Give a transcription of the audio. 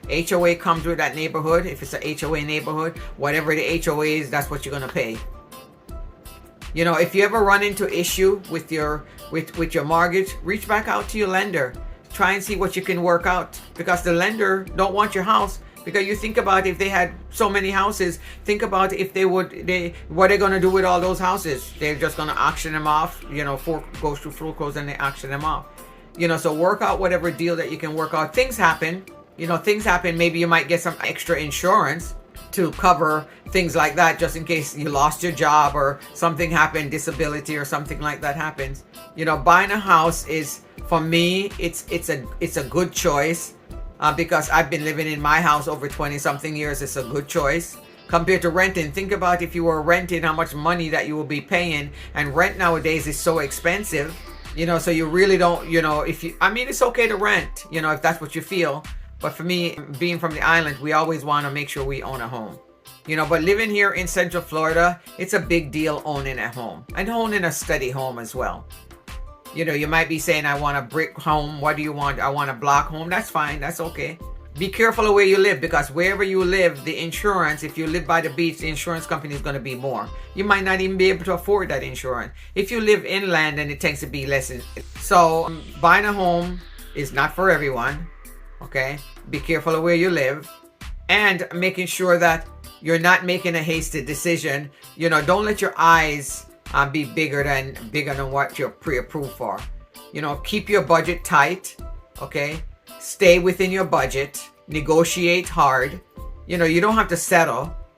HOA. HOA comes with that neighborhood. If it's a HOA neighborhood, whatever the HOA is, that's what you're going to pay. You know, if you ever run into issue with your mortgage, reach back out to your lender. Try and see what you can work out, because the lender don't want your house. Because you think about, if they had so many houses, think about if what they're going to do with all those houses. They're just going to auction them off, you know, goes through foreclosure and they auction them off. You know, so work out whatever deal that you can work out. Things happen, you know, things happen. Maybe you might get some extra insurance to cover things like that, just in case you lost your job or something happened, disability or something like that happens. You know, buying a house is, for me, it's a good choice, because I've been living in my house over 20 something years. It's a good choice compared to renting. Think about if you were renting, how much money that you will be paying, and rent nowadays is so expensive. You know, so you really don't, you know, I mean, it's okay to rent, you know, if that's what you feel. But for me, being from the island, we always want to make sure we own a home. You know, but living here in Central Florida, it's a big deal owning a home, and owning a steady home as well. You know, you might be saying, I want a brick home. What do you want? I want a block home. That's fine. That's okay. Be careful of where you live, because wherever you live, the insurance, if you live by the beach, the insurance company is going to be more. You might not even be able to afford that insurance. If you live inland, then it tends to be less. So buying a home is not for everyone. Okay. Be careful of where you live, and making sure that you're not making a hasty decision. You know, don't let your eyes be bigger than what you're pre-approved for. You know, keep your budget tight. Okay. Stay within your budget. Negotiate hard. You know, you don't have to settle.